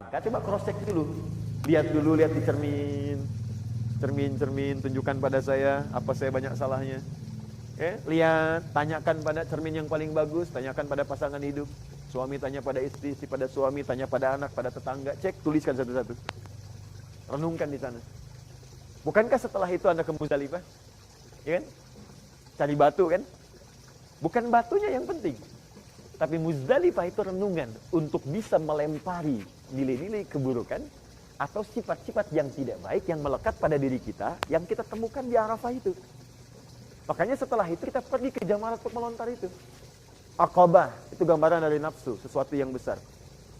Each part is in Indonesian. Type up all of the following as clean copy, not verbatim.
Kak, coba cross check dulu. Lihat dulu, lihat di cermin. Cermin, tunjukkan pada saya apa saya banyak salahnya. Lihat, tanyakan pada cermin yang paling bagus, tanyakan pada pasangan hidup. Suami tanya pada istri, istri pada suami, tanya pada anak, pada tetangga. Cek, tuliskan satu-satu. Renungkan di sana. Bukankah setelah itu Anda ke Muzdalifah? Ya kan? Cari batu kan? Bukan batunya yang penting. Tapi Muzdalifah itu renungan untuk bisa melempari nilai-nilai keburukan atau sifat-sifat yang tidak baik yang melekat pada diri kita yang kita temukan di Arafah itu. Makanya setelah itu kita pergi ke Jamarat untuk melontar itu. Aqabah itu gambaran dari nafsu, sesuatu yang besar.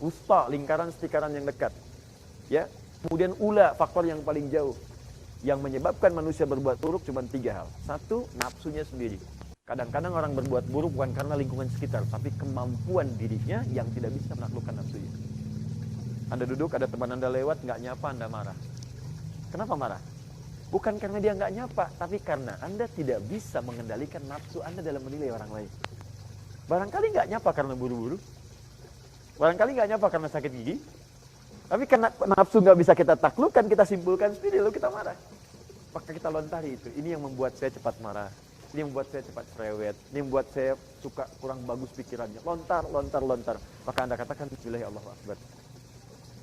Wusta, lingkaran setikaran yang dekat. Ya. Kemudian ula, faktor yang paling jauh. Yang menyebabkan manusia berbuat buruk cuma 3 hal. 1, nafsunya sendiri. Kadang-kadang orang berbuat buruk bukan karena lingkungan sekitar, tapi kemampuan dirinya yang tidak bisa menaklukkan nafsunya. Anda duduk, ada teman Anda lewat, nggak nyapa, Anda marah. Kenapa marah? Bukan karena dia nggak nyapa, tapi karena Anda tidak bisa mengendalikan nafsu Anda dalam menilai orang lain. Barangkali nggak nyapa karena buru-buru. Barangkali nggak nyapa karena sakit gigi. Tapi karena nafsu nggak bisa kita taklukkan, kita simpulkan sendiri, lalu kita marah. Maka kita lontari itu. Ini yang membuat saya cepat marah. Ini yang membuat saya cepat cerewet. Ini yang membuat saya suka kurang bagus pikirannya. Lontar. Maka Anda katakan, Bismillahirrahmanirrahim.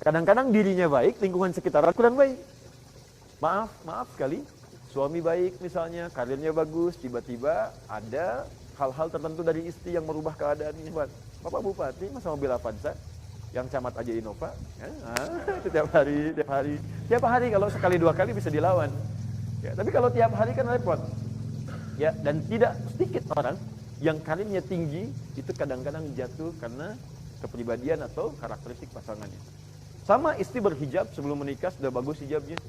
Kadang-kadang dirinya baik, lingkungan sekitar kurang baik. Maaf sekali, suami baik misalnya, karirnya bagus, tiba-tiba ada hal-hal tertentu dari istri yang merubah keadaan ini. Bapak Bupati, masa mobil Avanza, yang camat aja Innova, itu tiap hari kalau sekali 2 kali bisa dilawan. Ya, tapi kalau tiap hari kan repot. Ya, dan tidak sedikit orang yang karirnya tinggi, itu kadang-kadang jatuh karena kepribadian atau karakteristik pasangannya. Sama istri berhijab sebelum menikah sudah bagus hijabnya.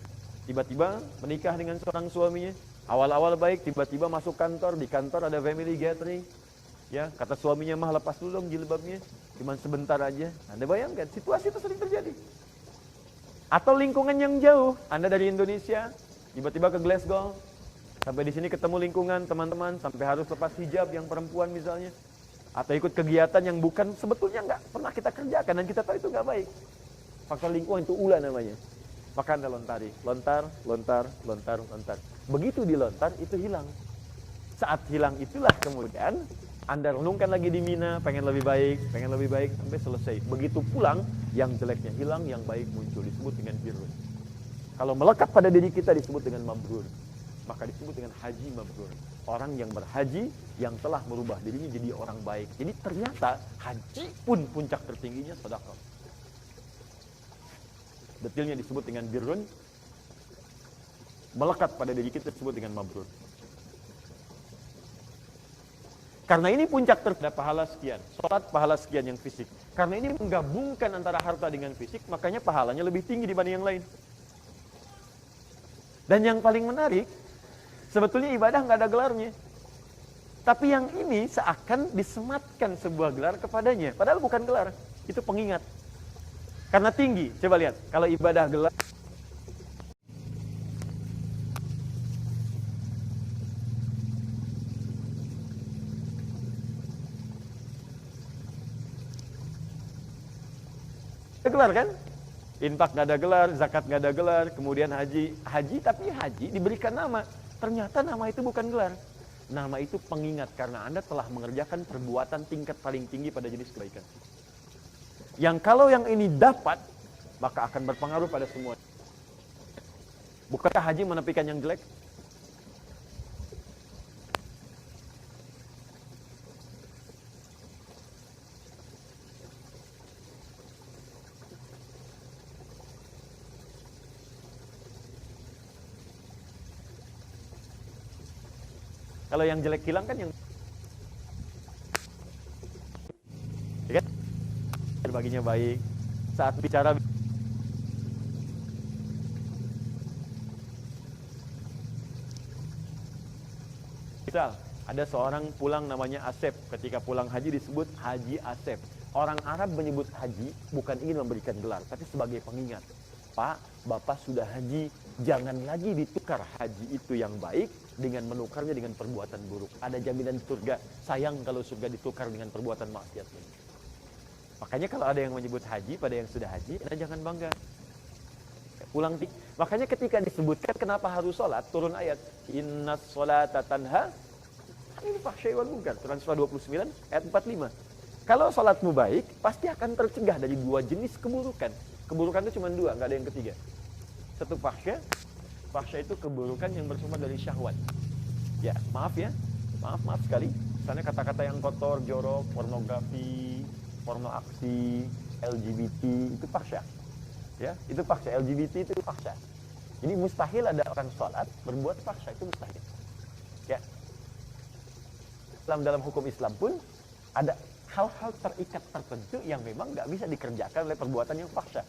Tiba-tiba menikah dengan seorang suaminya. Awal-awal baik, tiba-tiba masuk kantor. Di kantor ada family gathering. Ya, kata suaminya, mah lepas dulu dong jilbabnya. Cuman sebentar aja. Anda bayangkan, situasi itu sering terjadi. Atau lingkungan yang jauh. Anda dari Indonesia, tiba-tiba ke Glasgow. Sampai di sini ketemu lingkungan teman-teman. Sampai harus lepas hijab yang perempuan misalnya. Atau ikut kegiatan yang bukan sebetulnya nggak pernah kita kerjakan. Dan kita tahu itu nggak baik. Faktor lingkungan itu ula namanya. Maka Anda lontari. Lontar. Begitu dilontar, itu hilang. Saat hilang itulah kemudian Anda renungkan lagi di Mina, pengen lebih baik, sampai selesai. Begitu pulang, yang jeleknya hilang, yang baik muncul. Disebut dengan birrun. Kalau melekat pada diri kita disebut dengan mabrur. Maka disebut dengan haji mabrur. Orang yang berhaji, yang telah merubah dirinya jadi orang baik. Jadi ternyata haji pun puncak tertingginya sedekah. Detailnya disebut dengan birrun. Melekat pada diri kita disebut dengan mabrur. Karena ini puncak terhadap pahala sekian. Sholat pahala sekian yang fisik. Karena ini menggabungkan antara harta dengan fisik, makanya pahalanya lebih tinggi dibanding yang lain. Dan yang paling menarik, sebetulnya ibadah nggak ada gelarnya. Tapi yang ini seakan disematkan sebuah gelar kepadanya. Padahal bukan gelar, itu pengingat. Karena tinggi, coba lihat. Kalau ibadah gelar, ada gelar kan? Infak nggak ada gelar, zakat nggak ada gelar, kemudian haji, tapi haji diberikan nama. Ternyata nama itu bukan gelar. Nama itu pengingat karena Anda telah mengerjakan perbuatan tingkat paling tinggi pada jenis kebaikan. Yang kalau yang ini dapat, maka akan berpengaruh pada semua. Bukankah haji menepikan yang jelek? Kalau yang jelek hilang kan yang ya kan? Berbaginya baik. Saat bicara misal ada seorang pulang namanya Asep. Ketika pulang haji disebut Haji Asep. Orang Arab menyebut haji bukan ingin memberikan gelar, tapi sebagai pengingat. Pak, Bapak sudah haji, jangan lagi ditukar haji itu yang baik dengan menukarnya dengan perbuatan buruk. Ada jaminan surga, sayang kalau surga ditukar dengan perbuatan maksiat. Makanya kalau ada yang menyebut haji pada yang sudah haji, Anda jangan bangga. Pulang makanya ketika disebutkan kenapa harus sholat, turun ayat innas sholata tanha anil fahsya'i wal munkar, surah 29 ayat 45. Kalau sholatmu baik, pasti akan tercegah dari dua jenis keburukan. Keburukan itu cuma dua, nggak ada yang ketiga. Satu fahsya. Fahsya itu keburukan yang bersumber dari syahwat. Ya, maaf sekali. Misalnya kata-kata yang kotor, jorok, pornografi, porno aksi, LGBT, itu fahsya. Ya, itu fahsya. LGBT itu fahsya. Jadi mustahil ada orang sholat berbuat fahsya, itu mustahil. Ya. Dalam hukum Islam pun ada hal-hal terikat tertentu yang memang nggak bisa dikerjakan oleh perbuatan yang fahsya.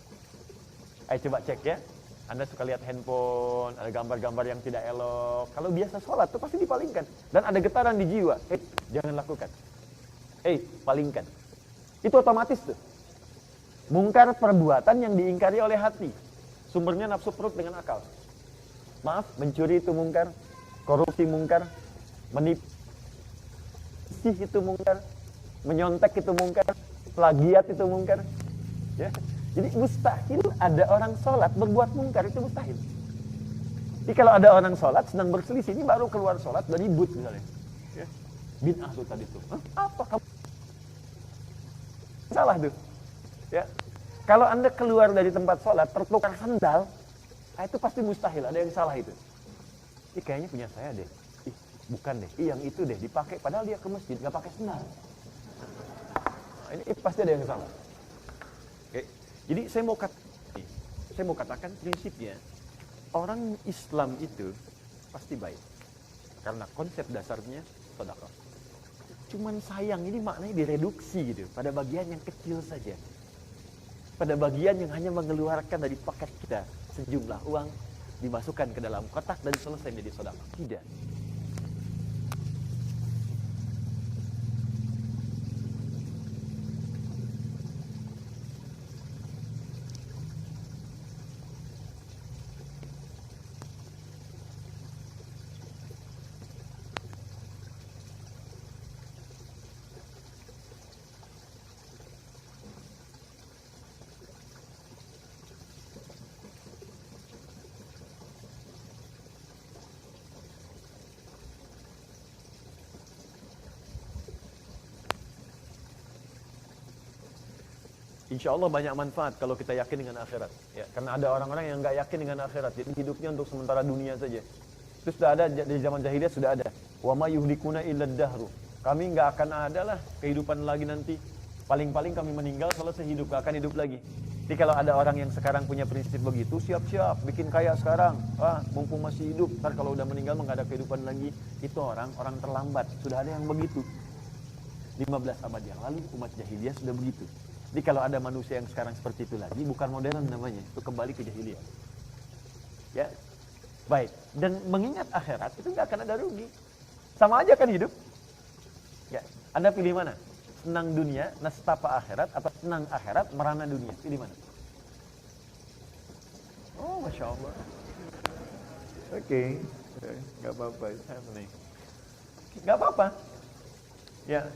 Ayo coba cek ya. Anda suka lihat handphone, ada gambar-gambar yang tidak elok. Kalau biasa sholat tuh pasti dipalingkan. Dan ada getaran di jiwa. Jangan lakukan. Palingkan. Itu otomatis tuh. Mungkar perbuatan yang diingkari oleh hati. Sumbernya nafsu perut dengan akal. Maaf, mencuri itu mungkar. Korupsi mungkar. Menipu itu mungkar. Menyontek itu mungkar. Plagiat itu mungkar. Ya. Jadi mustahil ada orang sholat berbuat mungkar, itu mustahil. Jadi kalau ada orang sholat sedang berselisih, ini baru keluar sholat dari ribut misalnya. Ya. Bid'ah tuh tadi tuh. Apa kamu? Salah tuh. Ya. Kalau Anda keluar dari tempat sholat tertukar sendal, itu pasti mustahil, ada yang salah itu. Ini kayaknya punya saya deh. Bukan deh, yang itu deh dipakai padahal dia ke masjid nggak pakai sendal. Ini pasti ada yang salah. Oke. Jadi saya mau katakan prinsipnya orang Islam itu pasti baik karena konsep dasarnya sedekah. Cuman sayang ini maknanya direduksi gitu pada bagian yang kecil saja. Pada bagian yang hanya mengeluarkan dari paket kita sejumlah uang dimasukkan ke dalam kotak dan selesai menjadi sedekah. Tidak. Insya Allah banyak manfaat kalau kita yakin dengan akhirat. Ya, karena ada orang-orang yang nggak yakin dengan akhirat, jadi hidupnya untuk sementara dunia saja. Itu sudah ada di zaman jahiliyah, sudah ada. Wa ma yuhlikuna illa dahru. Kami nggak akan ada lah kehidupan lagi nanti. Paling-paling kami meninggal selesai hidup, nggak akan hidup lagi. Jadi kalau ada orang yang sekarang punya prinsip begitu, siap-siap bikin kaya sekarang. Mumpung masih hidup, ntar kalau udah meninggal nggak ada kehidupan lagi. Itu orang terlambat. Sudah ada yang begitu. 15 abad yang lalu umat jahiliyah sudah begitu. Jadi kalau ada manusia yang sekarang seperti itu lagi, bukan modern namanya, itu kembali ke jahiliyah. Ya, baik. Dan mengingat akhirat itu nggak akan ada rugi. Sama aja kan hidup. Ya, Anda pilih mana? Senang dunia, nastapa akhirat, atau senang akhirat, merana dunia? Pilih mana? Oh, masya Allah. Oke, nggak apa-apa, it's happening. Nggak apa-apa. Ya,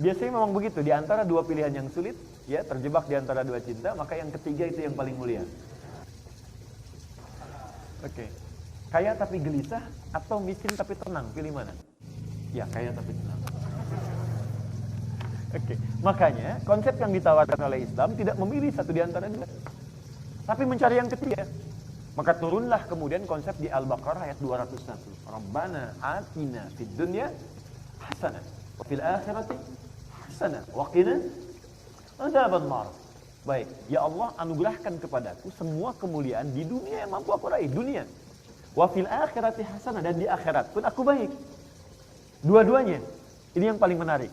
biasanya memang begitu. Di antara dua pilihan yang sulit, ya terjebak di antara dua cinta, maka yang ketiga itu yang paling mulia. Oke. Kaya tapi gelisah atau miskin tapi tenang, pilih mana? Ya, kaya tapi tenang. Oke. Makanya konsep yang ditawarkan oleh Islam tidak memilih satu di antara dua, tapi mencari yang ketiga. Maka turunlah kemudian konsep di Al-Baqarah ayat 201. Rabbana atina fid dunya hasanah wa fil akhirati hasanah wa qina adzaban nar. Baik, ya Allah anugerahkan kepadaku semua kemuliaan di dunia yang mampu aku raih, dunia. Wa fil akhirati hasanah, dan di akhirat pun aku baik. Dua-duanya. Ini yang paling menarik.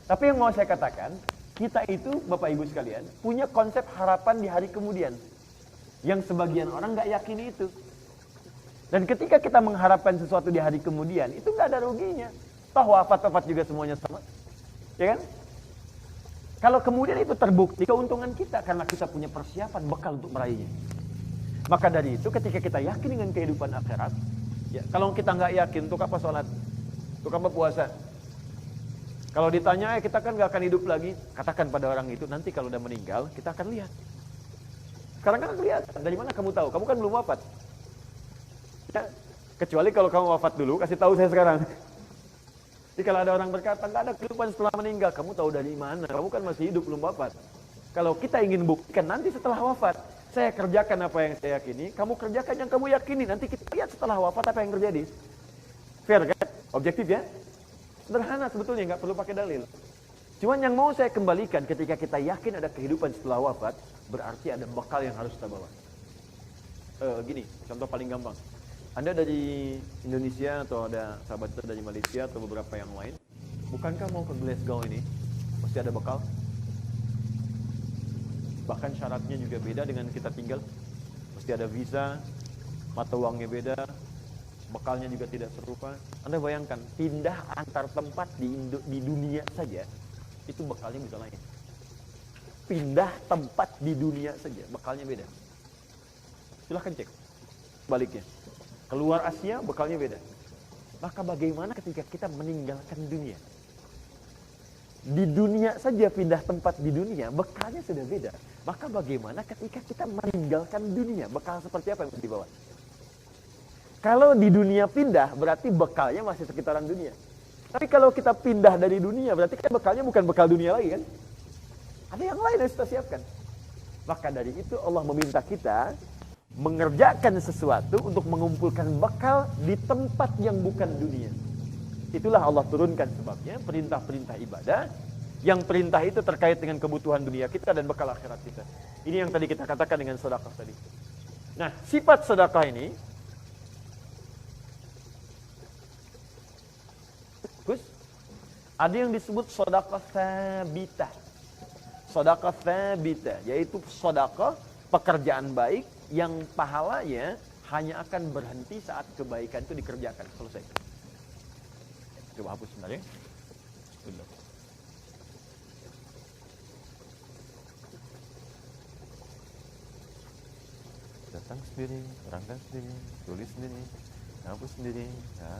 Tapi yang mau saya katakan, kita itu Bapak Ibu sekalian punya konsep harapan di hari kemudian yang sebagian orang nggak yakini itu. Dan ketika kita mengharapkan sesuatu di hari kemudian, itu nggak ada ruginya. Toh wafat juga semuanya sama. Ya kan? Kalau kemudian itu terbukti keuntungan kita karena kita punya persiapan bekal untuk meraihnya. Maka dari itu ketika kita yakin dengan kehidupan akhirat, ya, kalau kita nggak yakin, untuk apa sholat? Untuk apa puasa? Kalau ditanya, kita kan gak akan hidup lagi. Katakan pada orang itu, nanti kalau udah meninggal, kita akan lihat. Sekarang kan lihat, dari mana kamu tahu? Kamu kan belum wafat. Ya, kecuali kalau kamu wafat dulu, kasih tahu saya sekarang. Jadi kalau ada orang berkata, nggak ada kehidupan setelah meninggal, kamu tahu dari mana? Kamu kan masih hidup, belum wafat. Kalau kita ingin buktikan nanti setelah wafat, saya kerjakan apa yang saya yakini, kamu kerjakan yang kamu yakini, nanti kita lihat setelah wafat apa yang terjadi. Fair kan? Objektif ya? Sederhana sebetulnya, nggak perlu pakai dalil. Cuman yang mau saya kembalikan, ketika kita yakin ada kehidupan setelah wafat, berarti ada bekal yang harus kita bawa. Gini, contoh paling gampang. Anda dari Indonesia atau ada sahabat kita dari Malaysia atau beberapa yang lain, bukankah mau ke Glasgow ini? Mesti ada bekal. Bahkan syaratnya juga beda dengan kita tinggal. Mesti ada visa, mata uangnya beda, bekalnya juga tidak serupa. Anda bayangkan, pindah antar tempat di dunia saja, itu bekalnya bisa lain. Pindah tempat di dunia saja, bekalnya beda. Silahkan cek baliknya. Keluar Asia, bekalnya beda. Maka bagaimana ketika kita meninggalkan dunia? Di dunia saja pindah tempat di dunia, bekalnya sudah beda. Maka bagaimana ketika kita meninggalkan dunia? Bekal seperti apa yang harus dibawa? Kalau di dunia pindah, berarti bekalnya masih sekitaran dunia. Tapi kalau kita pindah dari dunia, berarti kan bekalnya bukan bekal dunia lagi kan? Ada yang lain yang kita siapkan. Maka dari itu Allah meminta kita mengerjakan sesuatu untuk mengumpulkan bekal di tempat yang bukan dunia. Itulah Allah turunkan sebabnya perintah-perintah ibadah. Yang perintah itu terkait dengan kebutuhan dunia kita dan bekal akhirat kita. Ini yang tadi kita katakan dengan sedekah tadi. Nah, sifat sedekah ini, Gus, ada yang disebut sedekah tsabitah. Sedekah tsabitah, yaitu sedekah pekerjaan baik yang pahalanya hanya akan berhenti saat kebaikan itu dikerjakan. Selesai. Coba hapus sebentar ya. Bentar. Datang sendiri, berangkat sendiri, tulis sendiri, hapus sendiri. Ya.